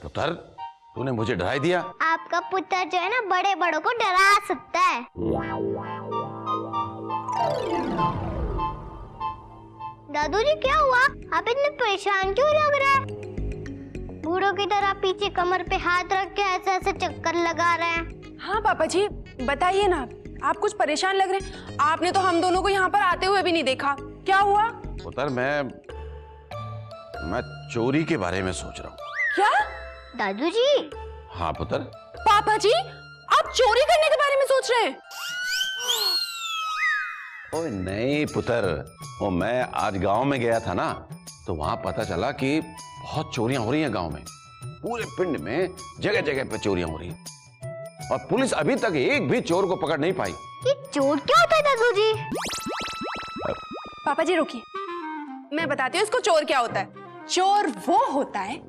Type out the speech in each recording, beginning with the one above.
पुत्र, तूने मुझे डरा दिया। आपका पुत्र जो है ना बड़े बड़ों को डरा सकता है। दादू जी क्या हुआ? आप इतने परेशान क्यों लग रहे हैं? बूढ़ों की तरह पीछे कमर पे हाथ रख के ऐसे ऐसे चक्कर लगा रहे हैं। हाँ पापा जी बताइए ना, आप कुछ परेशान लग रहे हैं। आपने तो हम दोनों को यहाँ पर आते हुए भी नहीं देखा, क्या हुआ? पुत्र मैं चोरी के बारे में सोच रहा हूँ। क्या? दादू जी। हाँ पुत्र। पापा जी आप चोरी करने के बारे में सोच रहे हैं? ओए नहीं पुत्र, वो मैं आज गांव में गया था ना, तो वहां पता चला कि बहुत चोरियां हो रही हैं गांव में। पूरे पिंड में जगह जगह पे चोरियां हो रही हैं और पुलिस अभी तक एक भी चोर को पकड़ नहीं पाई। ये चोर क्या होता है दादू जी? पापा जी रुकिए, मैं बताती हूँ इसको चोर क्या होता है। चोर वो होता है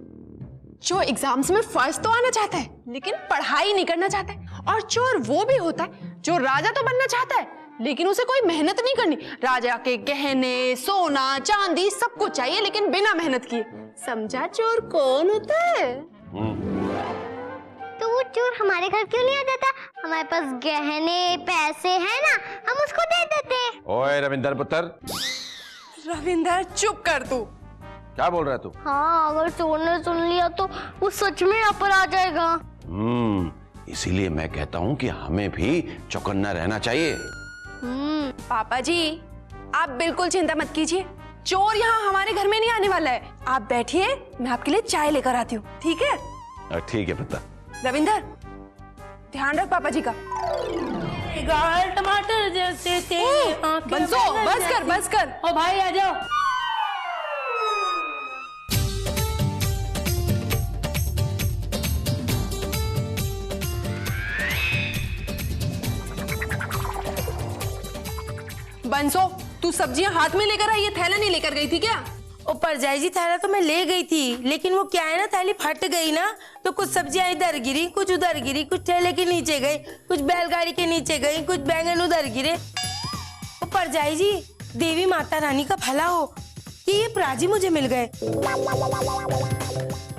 जो एग्जाम्स में फर्स्ट तो आना चाहता है लेकिन पढ़ाई नहीं करना चाहता है। और चोर वो भी होता है जो राजा तो बनना चाहता है लेकिन उसे कोई मेहनत नहीं करनी। राजा के गहने, सोना, चांदी सब कुछ चाहिए लेकिन बिना मेहनत किए। समझा चोर कौन होता है? तो वो चोर हमारे घर क्यों नहीं आ जाता? हमारे पास गहने पैसे हैं ना, हम उसको दे देते। ओए रविंदर पुत्र। रविंदर चुप कर तू। क्या बोल रहा है तू? हाँ अगर चोर ने सुन लिया तो वो सच में यहाँ पर आ जाएगा। इसीलिए मैं कहता हूँ कि हमें भी चौकन्ना रहना चाहिए। पापा जी आप बिल्कुल चिंता मत कीजिए, चोर यहाँ हमारे घर में नहीं आने वाला है। आप बैठिए, मैं आपके लिए चाय लेकर आती हूँ, ठीक है? ठीक है पुत्र। रविंदर ध्यान रख पापा जी का। गाल टमाटर जैसे तेरे आंखें। बंसो बस कर। ओ भाई आ जाओ। बंसो तू सब्जियां हाथ में लेकर आई, ये थैला नहीं लेकर गई थी क्या? ऊपर जाई जी, थैला तो मैं ले गई थी लेकिन वो क्या है ना, थैली फट गई ना, तो कुछ सब्जियां इधर गिरी, कुछ उधर गिरी, कुछ ठेले के नीचे गई, कुछ बैलगाड़ी के नीचे गई, कुछ बैंगन उधर गिरे। ऊपर जाई जी, देवी माता रानी का भला हो कि ये प्राजी मुझे मिल गए।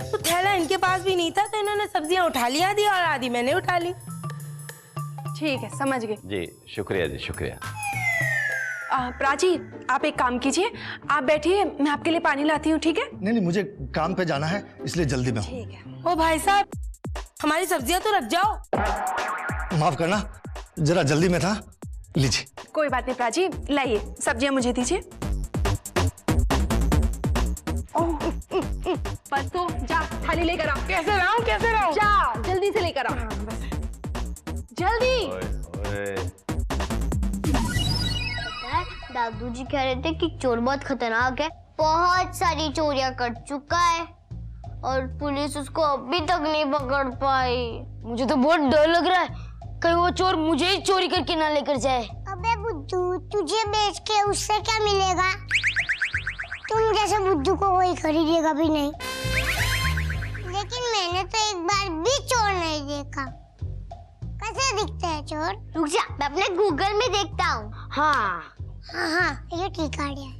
तो थैला इनके पास भी नहीं था तो इन्होंने सब्जियां उठा ली आधी और आधी मैंने उठा ली। ठीक है समझ गए जी। शुक्रिया जी, शुक्रिया। प्राची आप एक काम कीजिए, आप बैठिए, मैं आपके लिए पानी लाती हूँ, ठीक है? नहीं मुझे काम पे जाना है इसलिए जल्दी में हूँ। ठीक है। ओ भाई साहब हमारी सब्जियां तो रख जाओ। माफ करना, जरा जल्दी में था, लीजिए। कोई बात नहीं प्राची, लाइए सब्जियां मुझे दीजिए। बस तो जा थाली लेकर आओ। कैसे लाऊं जा जल्दी से लेकर आओ, जल्दी। दादू जी कह रहे थे कि चोर बहुत खतरनाक है, बहुत सारी चोरियां कर चुका है और पुलिस उसको अभी तक नहीं पकड़ पाई। मुझे तो बहुत डर लग रहा है, कहीं वो चोर मुझे ही चोरी करके ना लेकर जाए। अबे बुद्धू, तुझे बेच के उससे क्या मिलेगा? तुम जैसे बुद्धू को कोई खरीदेगा भी नहीं। लेकिन मैंने तो एक बार भी चोर नहीं देखा। कैसे दिखते हैं चोर? रुक जा, मैं अपने गूगल में देखता हूँ। हाँ, ये ठीक आइडिया है।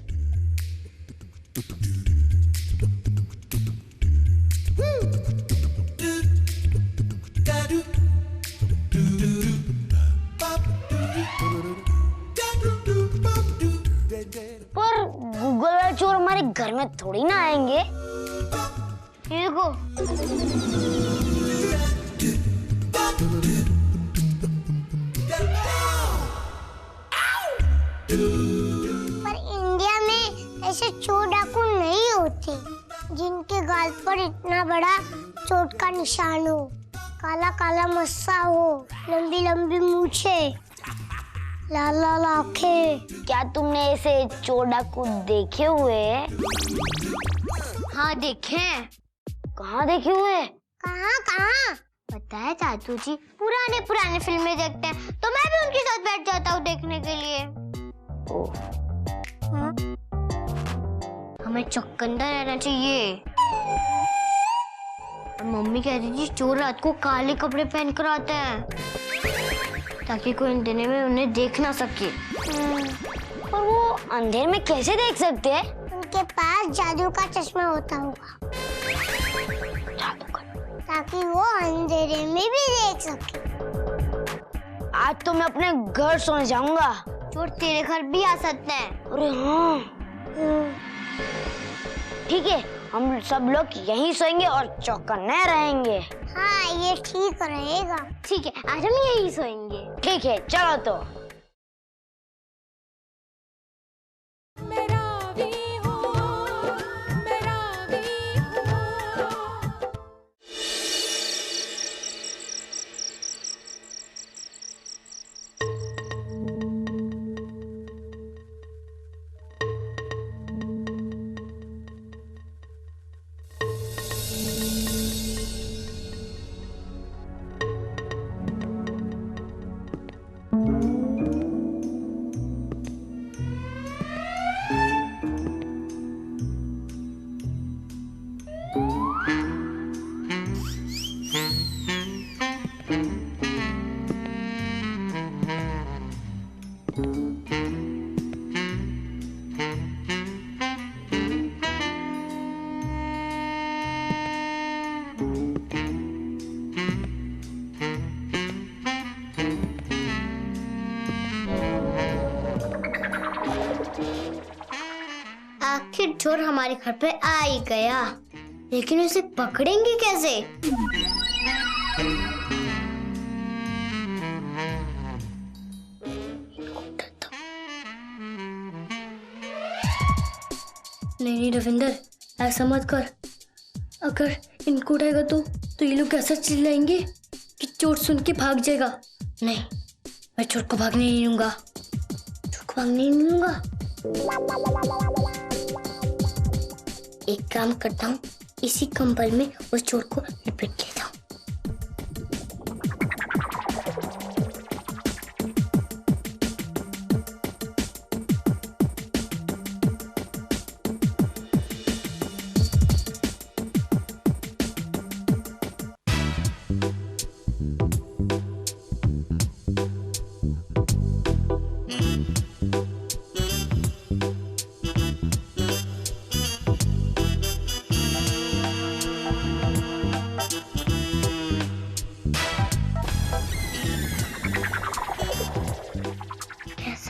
पर गूगल वाले चोर हमारे घर में थोड़ी ना आएंगे। ये देखो। पर इंडिया में ऐसे चोर डाकू नहीं होते जिनके गाल पर इतना बड़ा चोट का निशान हो, काला काला मस्सा हो, लंबी लंबी मूछे, लाल लाल आंखें। क्या तुमने ऐसे चोर डाकू देखे हुए? हाँ देखे। कहाँ देखे हुए? कहाँ? पता है चाचू जी, पुराने फिल्में देखते हैं तो मैं भी उनके साथ बैठ जाता हूँ देखने के लिए। हमें चौकन्ना रहना चाहिए। और मम्मी कह रही थी चोर रात को काले कपड़े पहन कर आते हैं ताकि कोई अंधेरे में उन्हें देख ना सके। और वो अंधेरे में कैसे देख सकते हैं? उनके पास जादू का चश्मा होता होगा। जादू का ताकि वो अंधेरे में भी देख सके। आज तो मैं अपने घर सोने जाऊंगा। चोर तेरे घर भी आ सकते हैं। अरे हाँ, ठीक है, हम सब लोग यहीं सोएंगे और चौकन्ने रहेंगे। हाँ, ये ठीक रहेगा। ठीक है, आज हम यहीं सोएंगे। ठीक है, चलो तो। आखिर चोर हमारे घर पे आ ही गया, लेकिन उसे पकड़ेंगे कैसे? नहीं रविंदर, ऐसा मत कर। अगर इनको उठाएगा तो ये लोग कैसा चिल्लाएंगे कि चोर सुन के भाग जाएगा। नहीं, मैं चोर को भागने नहीं दूंगा। चोर को भागने नहीं दूंगा। एक काम करता हूँ, इसी कंबल में उस चोर को लपेट लेता हूँ।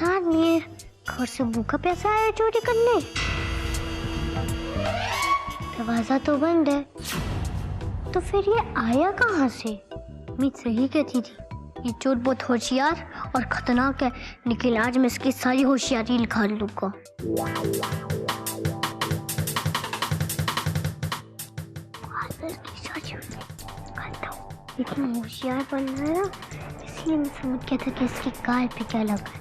आदमी है, घर से भूखा प्यासा आया चोरी करने। दरवाजा तो बंद है, तो फिर ये आया कहाँ से? मैं सही कहती थी, ये चोर बहुत होशियार और खतरनाक है, लेकिन आज मैं इसकी सारी होशियारी निकाल लूंगा। इतना होशियार बन रहा है ना, इसलिए मैं समझ गया था कि इसकी गाल पे क्या लगा है।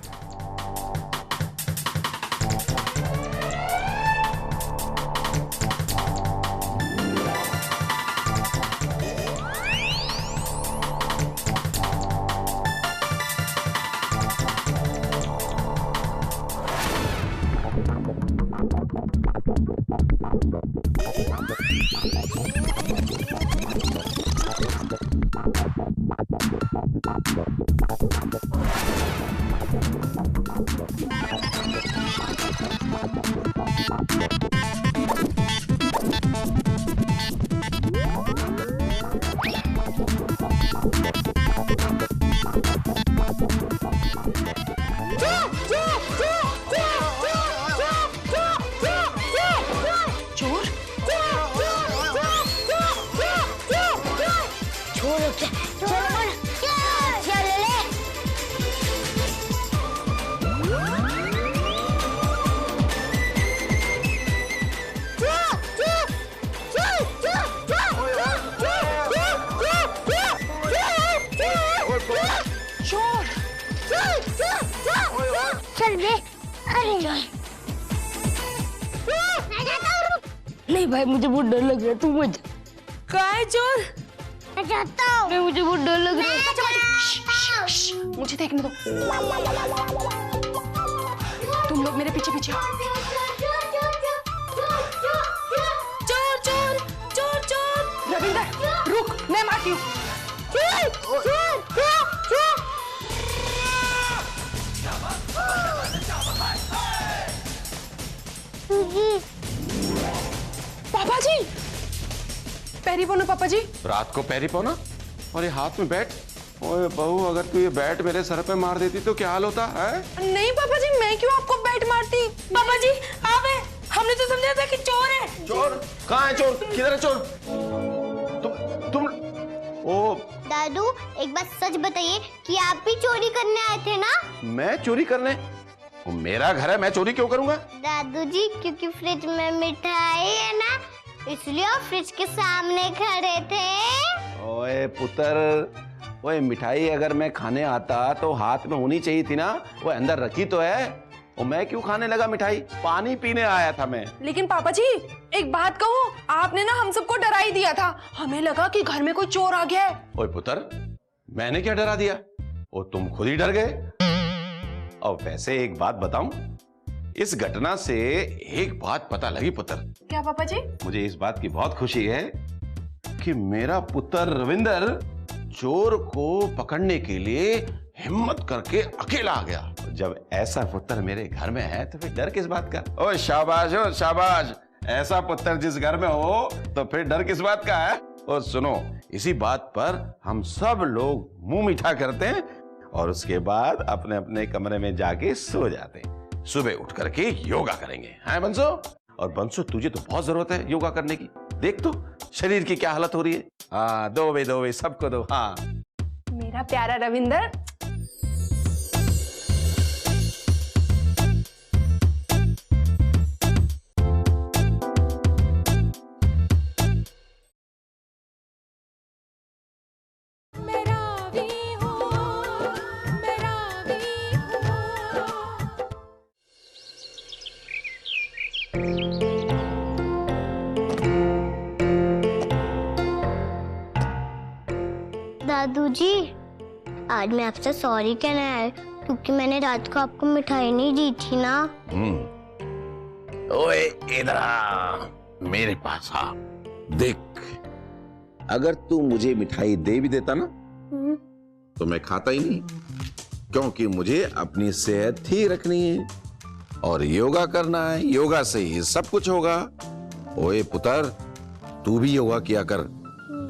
नहीं भाई, मुझे बहुत डर लग रहा है, तू मत। कहाँ है चोर? मैं जाता हूँ। मुझे बहुत डर लग रहा है। मुझे देखने दो। तुम लोग मेरे पीछे पीछे आओ। चोर चोर चोर चोर। रविंदर रुक, मैं मारती हूँ। पापा जी, पैरी पोना पापा जी। रात को पैरी पौना और ये हाथ में बैट। ओए बहू, अगर तू ये बैट मेरे सर पे मार देती तो क्या हाल होता है? नहीं पापा जी, मैं क्यों आपको बैट मारती? पापा जी आप है, हमने तो समझा था कि चोर है। चोर? कहाँ है चोर? किधर है चोर? तुम ओ दादू, एक बात सच बताइए कि आप भी चोरी करने आए थे ना? मैं चोरी करने? वो मेरा घर है, मैं चोरी क्यों करूंगा? दादू जी, क्योंकि फ्रिज में मिठाई है ना, इसलिए आप फ्रिज के सामने खड़े थे। ओए पुत्र, ओए मिठाई अगर मैं खाने आता तो हाथ में होनी चाहिए थी ना, वो अंदर रखी तो है। और मैं क्यों खाने लगा मिठाई? पानी पीने आया था मैं। लेकिन पापा जी एक बात कहूँ, आपने ना हम सबको डरा ही दिया था। हमें लगा कि घर में कोई चोर आ गया है। ओए पुत्र, मैंने क्या डरा दिया? वो तुम खुद ही डर गए। और वैसे एक बात बताऊं, इस घटना से एक बात पता लगी पुत्र। क्या पापा जी? मुझे इस बात की बहुत खुशी है कि मेरा पुत्र रविंदर चोर को पकड़ने के लिए हिम्मत करके अकेला आ गया। जब ऐसा पुत्र मेरे घर में है तो फिर डर किस बात का? ओ शाबाश, ओ शाबाश। ऐसा पुत्र जिस घर में हो तो फिर डर किस बात का है? और सुनो, इसी बात पर हम सब लोग मुंह मीठा करते हैं और उसके बाद अपने अपने कमरे में जाके सो जाते हैं। सुबह उठ करके योगा करेंगे, हैं बंसो? और बंसो, तुझे तो बहुत जरूरत है योगा करने की। देख तो शरीर की क्या हालत हो रही है। हाँ, दो भाई सबको दो। हाँ मेरा प्यारा रविंदर। दादू जी, आज मैं आपसे सॉरी कहने आया क्योंकि मैंने रात को आपको मिठाई नहीं दी थी ना। ओए इधर आ, मेरे पास आ। देख, अगर तू मुझे मिठाई दे भी देता ना तो मैं खाता ही नहीं, क्योंकि मुझे अपनी सेहत ठीक रखनी है और योगा करना है। योगा से ही सब कुछ होगा। ओए पुत्र, तू भी योगा किया कर।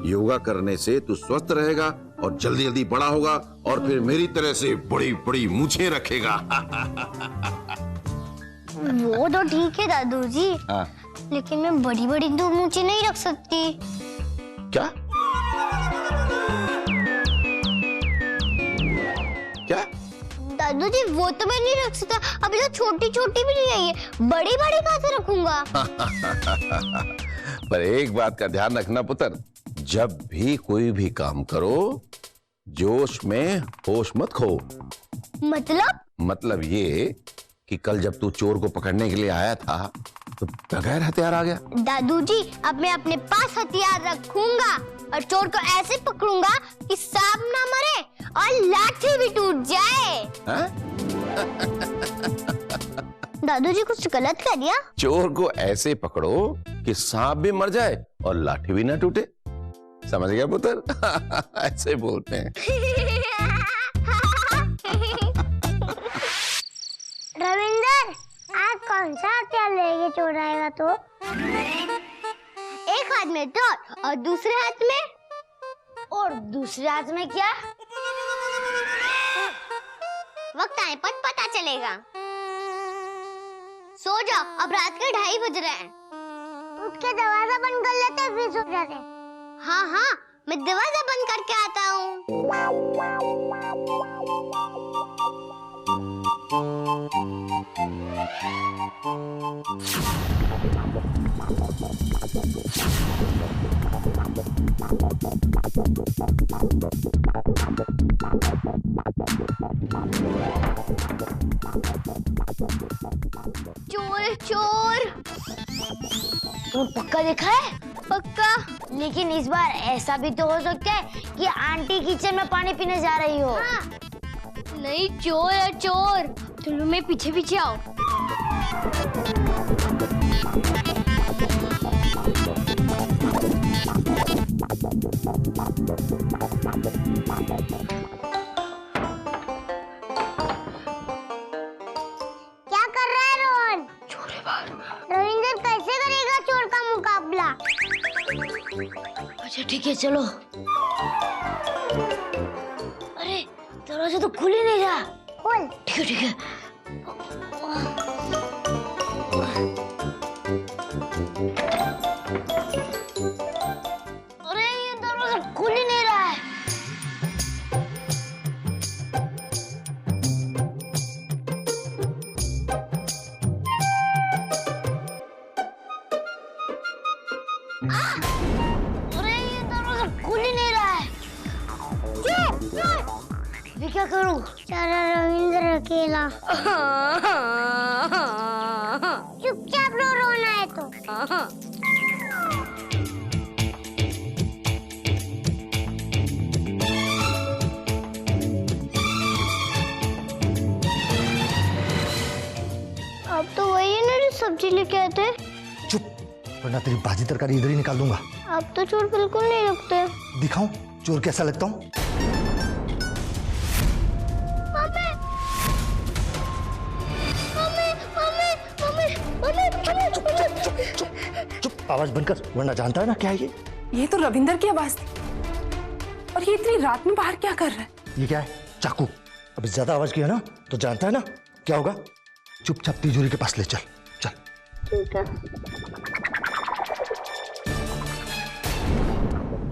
योगा करने से तू स्वस्थ रहेगा और जल्दी जल्दी बड़ा होगा और फिर मेरी तरह से बड़ी बड़ी मूछें रखेगा। वो तो ठीक है दादू जी, हाँ। लेकिन मैं बड़ी बड़ी दो मूछें नहीं रख सकती। क्या? क्या? दादू जी, वो तो मैं नहीं रख सकता। अभी तो छोटी छोटी भी नहीं आई है, बड़ी बड़ी कहाँ से रखूंगा? पर एक बात का ध्यान रखना पुत्र, जब भी कोई भी काम करो जोश में होश मत खो। मतलब ये कि कल जब तू चोर को पकड़ने के लिए आया था तो बगैर हथियार आ गया। दादू जी, अब मैं अपने पास हथियार रखूंगा और चोर को ऐसे पकड़ूंगा कि सांप ना मरे और लाठी भी टूट जाए। दादू जी, कुछ गलत कर दिया? चोर को ऐसे पकड़ो कि सांप भी मर जाए और लाठी भी ना टूटे। समझ गया पुत्र? ऐसे बोलते हैं। रविंदर, आज कौन सा हथियार लेके चोर आएगा? तो एक हाथ में चोर और दूसरे हाथ में क्या? वक्त आने पर पता चलेगा। सो जाओ, अब रात के 2:30 बज रहे हैं। उठ के दरवाजा बंद कर लेते हैं, फिर सो जाते हैं। हाँ, मैं दरवाजा बंद करके आता हूँ। चोर तुम पक्का देखा है? पक्का। लेकिन इस बार ऐसा भी तो हो सकता है कि आंटी किचन में पानी पीने जा रही हो। हाँ। नहीं, चोर है चोर। चलो मैं पीछे पीछे आओ। क्या कर रहा है रोहन? रविंदर कैसे करेगा चोर का मुकाबला? अच्छा ठीक है चलो। अरे दरवाजा तो खुल ही नहीं रहा। खोल। ठीक है। अरे ये दरवाजा खुल ही नहीं रहा है। अरे ये दरवाजा खुल ही नहीं रहा है। मैं क्या करूं? बेचारा रविंद्र अकेला। चुपचाप रो, रोना है तो। अब तो वही है ना जो सब्जी लेके आए थे। चुप, वरना तेरी भाजी तरकारी इधर ही निकाल दूंगा। अब तो चोर बिल्कुल नहीं रुकते। दिखाऊं चोर कैसा लगता हूँ? चुप, आवाज बंद कर, वरना जानता है ना क्या है ये तो रविंदर की आवाज थी। और ये इतनी रात में बाहर क्या कर रहा है? ये क्या है? चाकू। अब ज्यादा आवाज किया ना तो जानता है ना क्या होगा। चुपचाप तिजोरी के पास ले चल। चल। ठीक है।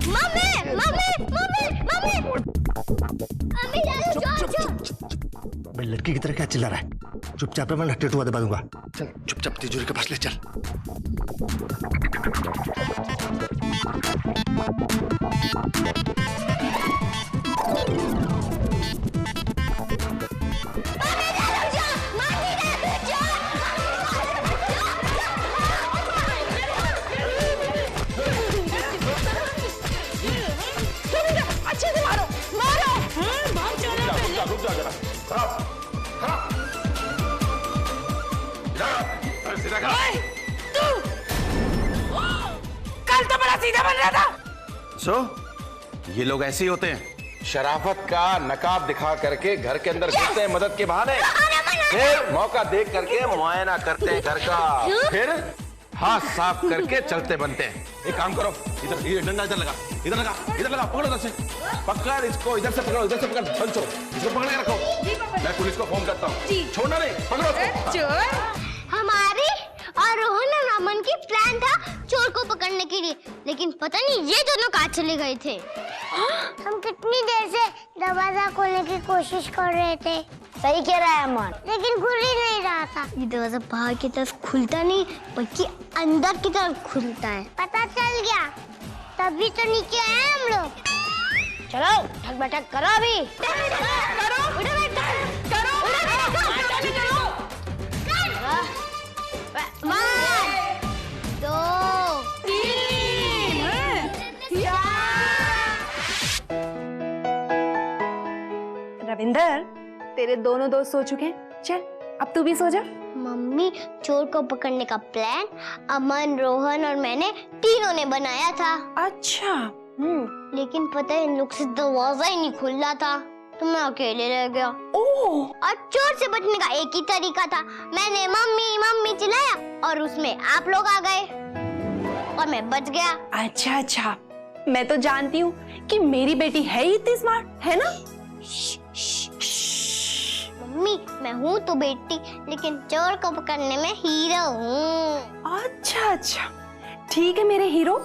Mummy, mummy, mummy, mummy, mummy, भाई लड़की की तरह क्या चिल्ला रहा है? चुपचाप है, मैं टेटुआ दबा दूंगा। चल चुपचाप तिजोरी के पास ले चल। अच्छे से मारो, मारो। रुक जा जरा। कल तो बड़ा सीधा बन रहा था। सो ये लोग ऐसे ही होते हैं, शराफत का नकाब दिखा करके घर के अंदर घुसते हैं मदद के बहाने, फिर मौका देख करके मुआयना करते हैं घर का, फिर हाथ साफ करके चलते बनते हैं। एक काम करो, इधर ये डंडा इधर लगा, इधर लगा, इधर लगा, पकड़ो इधर से, पकड़ इसको, इधर से पकड़ो, इधर से पकड़, छोड़ो इसको, पकड़ के रखो। मैं पुलिस को फोन करता हूँ। छोड़ना नहीं, पकड़ो इसको। हमारी और रोहन और अमन की प्लान था चोर को पकड़ने के लिए, लेकिन पता नहीं ये दोनों कहाँ चले गए थे। हम कितनी देर से दरवाजा खोलने की कोशिश कर रहे थे। सही कह रहा है अमन। लेकिन खुल ही नहीं रहा था। ये दरवाजा बाहर की तरफ खुलता नहीं बल्कि अंदर की तरफ खुलता है। पता चल गया, तभी तो नीचे आए हम लोग। चलो ठक बैठक करो अभी। रविंदर, तेरे दोनों दोस्त सो चुके हैं, चल अब तू भी सो जा। मम्मी, चोर को पकड़ने का प्लान अमन, रोहन और मैंने तीनों ने बनाया था। अच्छा। लेकिन पता है इन लोग से दरवाजा ही नहीं खुल रहा था, तो मैं अकेले रह गया। ओह। और चोर से बचने का एक ही तरीका था, मैंने मम्मी मम्मी चिल्लाया और उसमें आप लोग आ गए और मैं बच गया। अच्छा अच्छा, मैं तो जानती हूँ कि मेरी बेटी है ही इतनी स्मार्ट, है ना? मम्मी, मैं हूँ तो बेटी, लेकिन चोर को पकड़ने में हीरो हूँ। अच्छा अच्छा, ठीक है मेरे हीरो,